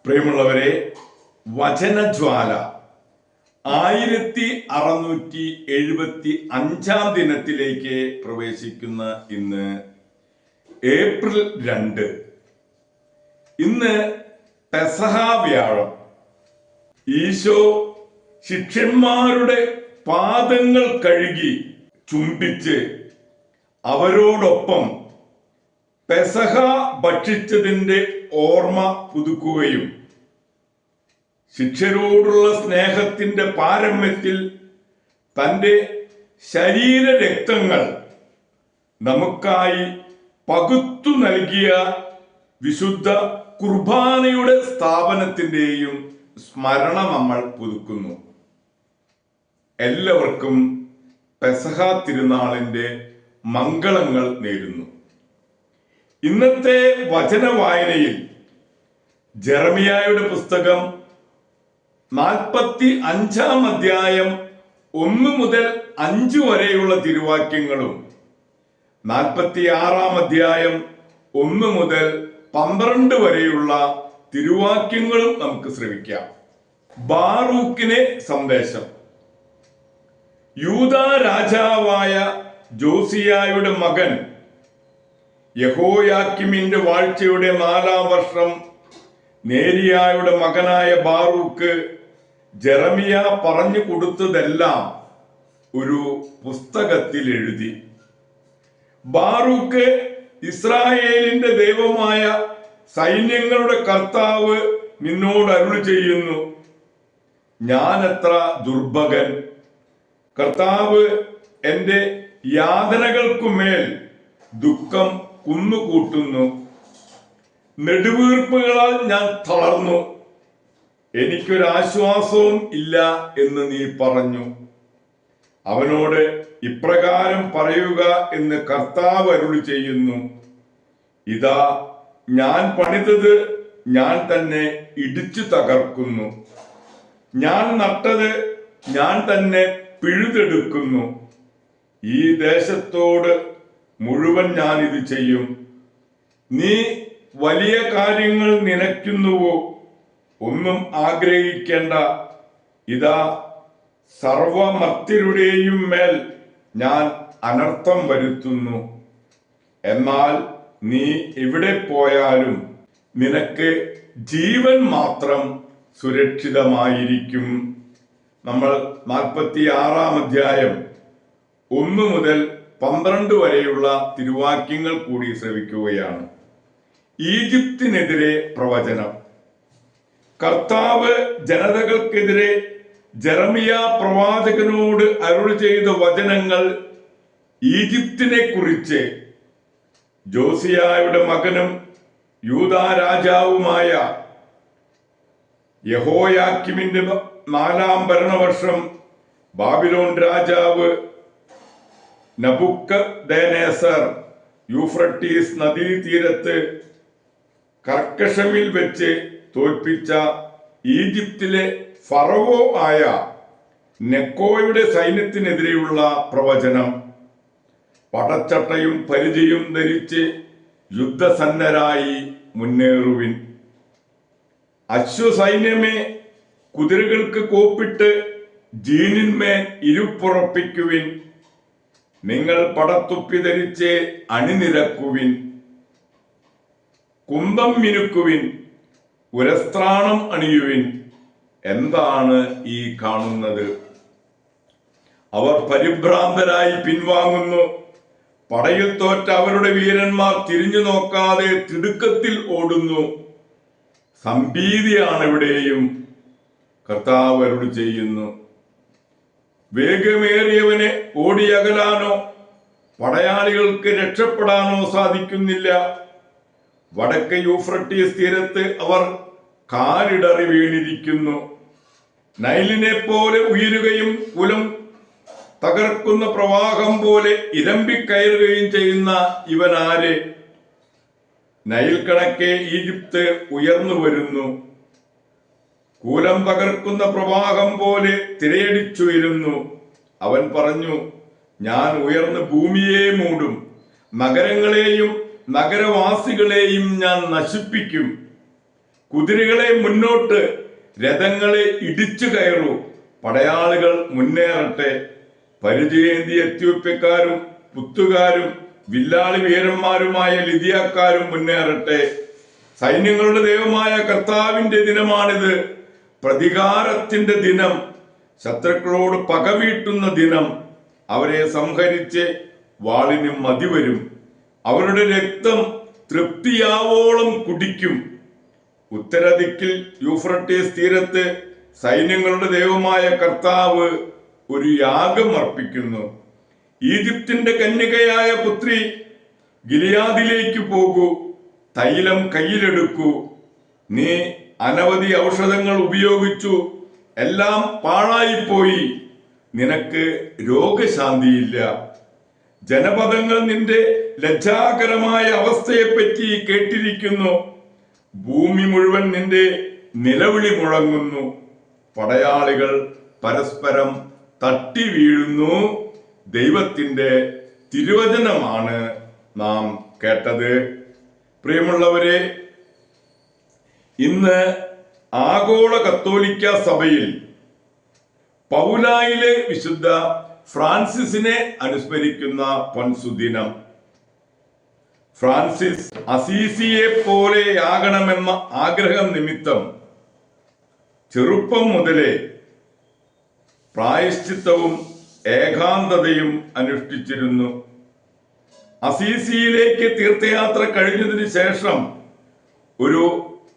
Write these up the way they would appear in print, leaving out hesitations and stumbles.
പ്രിയമുള്ളവരെ, വചനജ്വാല 1675 ദിനത്തിലേക്ക് പ്രവേശിക്കുന്ന ഇന്ന് ഏപ്രിൽ 2. ഇന്ന് പെസഹ വ്യാഴം. ഈശോ ശിഷ്യന്മാരുടെ പാദങ്ങൾ കഴുകി ചുംബിച്ച് അവരോടൊപ്പം പെസഹ ഭക്ഷിച്ചതിന്റെ ഓർമ്മ പുതുക്കുകയും ശിഷ്യരോടുള്ള സ്നേഹത്തിന്റെ പാരമ്യത്തിൽ തന്റെ ശരീരരക്തങ്ങൾ നമുക്കായി പകുത്തു നൽകിയ വിശുദ്ധ കുർബാനയുടെ സ്ഥാപനത്തിന്റെയും സ്മരണ നമ്മൾ പുതുക്കുന്നു. എല്ലാവർക്കും പെസഹ തിരുനാളിന്റെ മംഗളങ്ങൾ നേരുന്നു. ഇന്നത്തെ വചന വായനയിൽ ജെറമിയായുടെ പുസ്തകം 45 അധ്യായം 1 മുതൽ 5 വരെയുള്ള തിരുവാക്യങ്ങളും 46 അധ്യായം 1 മുതൽ 12 വരെയുള്ള തിരുവാക്യങ്ങളും നമുക്ക് ശ്രവിക്കാം. ബാറൂക്കിനെ സന്ദേശം. യൂദാ രാജാവായ ജോസിയായുടെ മകൻ യഹോയാക്കിമിന്റെ വാഴ്ചയുടെ 4-ാം വർഷം നേരിയായുടെ മകനായ ബാറൂക്ക് ജെറമിയ പറഞ്ഞു കൊടുത്തതെല്ലാം ഒരു പുസ്തകത്തിൽ എഴുതി. ബാറൂക്ക്, ഇസ്രായേലിന്റെ ദൈവമായ സൈന്യങ്ങളുടെ കർത്താവ് നിന്നോട് അരുളി ചെയ്യുന്നു, ഞാനെത്ര ദുർഭകൻ! കർത്താവ് എന്റെ യാതനകൾക്കുമേൽ ദുഃഖം കുന്നുകൂട്ടുന്നു. നെടുവീർപ്പുകളാൽ ഞാൻ തളർന്നു, എനിക്കൊരാശ്വാസവും ഇല്ല എന്ന് നീ പറഞ്ഞു. അവനോട് ഇപ്രകാരം പറയുക എന്ന് കർത്താവ് അരുളി ചെയ്യുന്നു, ഇതാ ഞാൻ പണിതത് ഞാൻ തന്നെ ഇടിച്ചു തകർക്കുന്നു, ഞാൻ നട്ടത് ഞാൻ തന്നെ പിഴുതെടുക്കുന്നു. ഈ ദേശത്തോട് മുഴുവൻ ഞാൻ ഇത് ചെയ്യും. നീ വലിയ കാര്യങ്ങൾ നനയ്ക്കുന്നുവോ? ഒന്നും ആഗ്രഹിക്കേണ്ട. ഇതാ സർവമർത്യരുടെയും മേൽ ഞാൻ അനർത്ഥം വരുത്തുന്നു. എന്നാൽ നീ എവിടെ പോയാലും നിനക്ക് ജീവൻ മാത്രം സുരക്ഷിതമായിരിക്കും. നമ്മൾ 46 അധ്യായം 1 മുതൽ 12 വരെയുള്ള തിരുവാക്യങ്ങൾ കൂടി ശ്രവിക്കുകയാണ്. ഈജിപ്തിനെതിരെ പ്രവചനം. കർത്താവ് ജനതകൾക്കെതിരെ ജെറമിയ പ്രവാചകനോട് അരുളി ചെയ്ത വചനങ്ങൾ ഈജിപ്തിനെ കുറിച്ച് ജോസിയായുടെ മകനും യൂദാ രാജാവുമായ യഹോയാക്കിമിന്റെ 4-ാം ഭരണവർഷം ബാബിലോൺ രാജാവ് നബുക്കദ്നേസർ യൂഫ്രട്ടീസ് നദീതീരത്ത് കർക്കശമിൽ വെച്ച് തോൽപ്പിച്ച ഈജിപ്തിലെ ഫറവോ ആയ നെക്കോയുടെ സൈന്യത്തിനെതിരെയുള്ള പ്രവചനം. പടച്ചട്ടയും പരിചയും ധരിച്ച് യുദ്ധസന്നരായി മുന്നേറുവിൻ. അശ്വസൈന്യമേ, കുതിരകൾക്ക് കോപ്പിട്ട് ജീനിന്മേൽ ഇരുപ്പുറപ്പിക്കുവിൻ. നിങ്ങൾ പടത്തുപ്പി ധരിച്ച് അണിനിരക്കുവിൻ. കുന്തം മിനുക്കുവിൻ, ഉരസ്ത്രാണം അണിയുവിൻ. എന്താണ് ഈ കാണുന്നത്? അവർ പരിഭ്രാന്തരായി പിൻവാങ്ങുന്നു. പടയിൽ തോറ്റ അവരുടെ വീരന്മാർ തിരിഞ്ഞു നോക്കാതെ തിടുക്കത്തിൽ ഓടുന്നു. സംഭീതിയാണ് ഇവിടെയും. കർത്താവ് അരുളി ചെയ്യുന്നു, വേഗമേറിയവനെ ഓടിയകലാനോ പടയാളികൾക്ക് രക്ഷപ്പെടാനോ സാധിക്കുന്നില്ല. വടക്ക് യൂഫ്രട്ടീസ് തീരത്ത് അവർ കാലിടറി വീണിരിക്കുന്നു. നൈലിനെ പോലെ ഉയരുകയും കുലം തകർക്കുന്ന പ്രവാഹം പോലെ ഇരമ്പിക്കയറുകയും ചെയ്യുന്ന ഇവനാര്? നൈൽ കണക്കെ ഈജിപ്ത് ഉയർന്നു വരുന്നു. കൂലം തകർക്കുന്ന പ്രവാഹം പോലെ തിരയടിച്ചുയരുന്നു. അവൻ പറഞ്ഞു, ഞാൻ ഉയർന്ന് ഭൂമിയെ മൂടും, നഗരങ്ങളെയും നഗരവാസികളെയും ഞാൻ നശിപ്പിക്കും. കുതിരകളെ മുന്നോട്ട്, രഥങ്ങളെ ഇടിച്ചു കയറൂ, പടയാളികൾ മുന്നേറട്ടെ. പരിചയേന്തി എത്യോപ്യക്കാരും പുത്തുകാരും വില്ലാളി വീരന്മാരുമായ ലിതിയാക്കാരും മുന്നേറട്ടെ. സൈന്യങ്ങളുടെ ദൈവമായ കർത്താവിന്റെ ദിനമാണിത്, പ്രതികാരത്തിന്റെ ദിനം, ശത്രുക്കളോട് പകവീട്ടുന്ന ദിനം. അവരെ സംഹരിച്ച് വാളിന് മതിവരും, അവരുടെ രക്തം തൃപ്തിയാവോളം കുടിക്കും. ഉത്തരദിക്കിൽ യൂഫ്രട്ടീസ് തീരത്ത് സൈന്യങ്ങളുടെ ദൈവമായ കർത്താവ് ഒരു യാഗം അർപ്പിക്കുന്നു. ഈജിപ്തിന്റെ കന്യകയായ പുത്രി, ഗിലിയാദിലേക്ക് പോകൂ, തൈലം കയ്യിലെടുക്കൂ. നീ അനവധി ഔഷധങ്ങൾ ഉപയോഗിച്ചു, എല്ലാം പാഴായിപ്പോയി, നിനക്ക് രോഗശാന്തിയില്ല. ജനപദങ്ങൾ നിന്റെ ലജ്ജാകരമായ അവസ്ഥയെപ്പറ്റി കേട്ടിരിക്കുന്നു. ഭൂമി മുഴുവൻ നിന്റെ നിലവിളി മുഴങ്ങുന്നു. പടയാളികൾ പരസ്പരം തട്ടി വീഴുന്നു. ദൈവത്തിന്റെ തിരുവചനമാണ് നാം കേട്ടത്. പ്രിയമുള്ളവരെ, ഇന്ന് ആഗോള കത്തോലിക്ക സഭയിൽ പൗലായിലെ വിശുദ്ധ ഫ്രാൻസിസിനെ അനുസ്മരിക്കുന്ന പൊൻസുദിനം. ഫ്രാൻസിസ് അസീസിയെ പോലെയാകണമെന്ന ആഗ്രഹം നിമിത്തം ചെറുപ്പം മുതലേ പ്രായശ്ചിത്തവും ഏകാന്തതയും അനുഷ്ഠിച്ചിരുന്നു. അസീസിയിലേക്ക് തീർത്ഥയാത്ര കഴിഞ്ഞതിന് ശേഷം ഒരു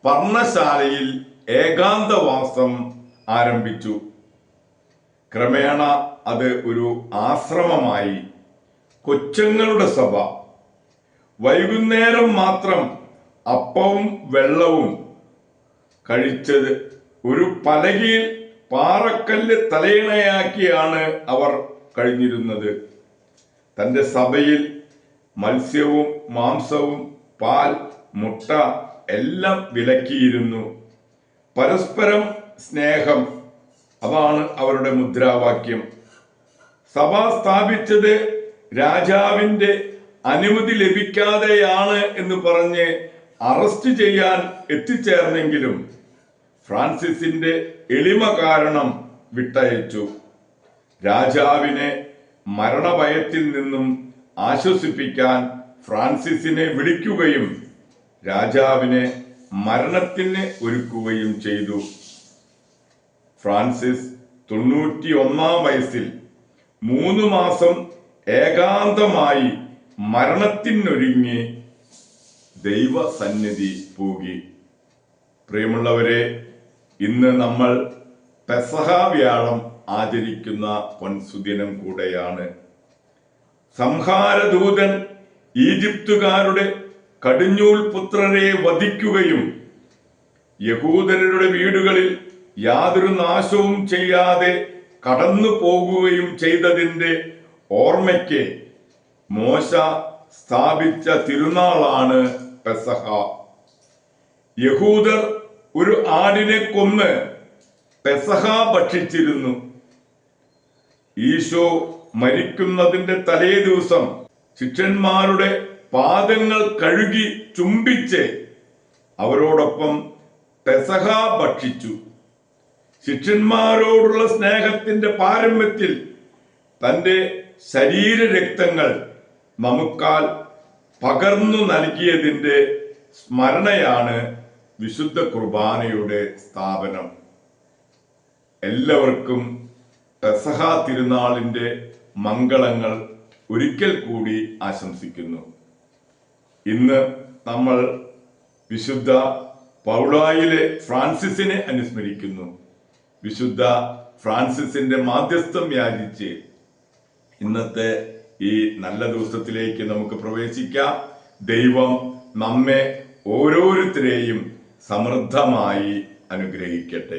പർണശാലയിൽ ഏകാന്തവാസം ആരംഭിച്ചു. ക്രമേണ അത് ഒരു ആശ്രമമായി. കൊച്ചുങ്ങളുടെ സഭ. വൈകുന്നേരം മാത്രം അപ്പവും വെള്ളവും കഴിച്ചത് ഒരു പലകയിൽ പാറക്കല്ല് തലയിണയാക്കിയാണ് അവർ കഴിഞ്ഞിരുന്നത്. തന്റെ സഭയിൽ മത്സ്യവും മാംസവും പാൽ, മുട്ട എല്ലാം വിലക്കിയിരുന്നു. പരസ്പരം സ്നേഹം, അതാണ് അവരുടെ മുദ്രാവാക്യം. സഭ സ്ഥാപിച്ചത് രാജാവിന്റെ അനുമതി ലഭിക്കാതെയാണ് എന്ന് പറഞ്ഞ് അറസ്റ്റ് ചെയ്യാൻ എത്തിച്ചേർന്നെങ്കിലും ഫ്രാൻസിസിന്റെ എളിമ കാരണം വിട്ടയച്ചു. രാജാവിനെ മരണഭയത്തിൽ നിന്നും ആശ്വസിപ്പിക്കാൻ ഫ്രാൻസിസിനെ വിളിക്കുകയും രാജാവിനെ മരണത്തിന് ഒരുക്കുകയും ചെയ്തു. ഫ്രാൻസിസ് 91 വയസ്സിൽ 3 മാസം ഏകാന്തമായി മരണത്തിനൊരുങ്ങി ദൈവസന്നിധി പൂകി. പ്രിയമുള്ളവരെ, ഇന്ന് നമ്മൾ പെസഹ വ്യാഴം ആചരിക്കുന്ന പൊൻസുദിനം കൂടെയാണ്. സംഹാരദൂതൻ ഈജിപ്തുകാരുടെ കടിഞ്ഞൂൽ പുത്രരെ വധിക്കുകയും യഹൂദരുടെ വീടുകളിൽ യാതൊരു നാശവും ചെയ്യാതെ കടന്നു പോകുകയും ചെയ്തതിന്റെ ഓർമ്മയ്ക്ക് മോശ സ്ഥാപിച്ച തിരുനാളാണ് പെസഹ. യഹൂദർ ഒരു ആടിനെ കൊന്ന് പെസഹ ഭക്ഷിച്ചിരുന്നു. ഈശോ മരിക്കുന്നതിന്റെ തലേ ദിവസം ശിഷ്യന്മാരുടെ പാദങ്ങൾ കഴുകി ചുംബിച്ച് അവരോടൊപ്പം പെസഹ ഭക്ഷിച്ചു. ശിഷ്യന്മാരോടുള്ള സ്നേഹത്തിന്റെ പാരമ്യത്തിൽ തന്റെ ശരീരരക്തങ്ങൾ നമുക്കാൽ പകർന്നു നൽകിയതിന്റെ സ്മരണയാണ് വിശുദ്ധ കുർബാനയുടെ സ്ഥാപനം. എല്ലാവർക്കും പെസഹ തിരുനാളിന്റെ മംഗളങ്ങൾ ഒരിക്കൽ കൂടി ആശംസിക്കുന്നു. ഇന്ന് നമ്മൾ വിശുദ്ധ പൗളായിലെ ഫ്രാൻസിസിനെ അനുസ്മരിക്കുന്നു. വിശുദ്ധ ഫ്രാൻസിസിന്റെ മാധ്യസ്ഥം യാചിച്ച് ഇന്നത്തെ ഈ നല്ല ദിവസത്തിലേക്ക് നമുക്ക് പ്രവേശിക്കാം. ദൈവം നമ്മെ ഓരോരുത്തരെയും സമൃദ്ധമായി അനുഗ്രഹിക്കട്ടെ.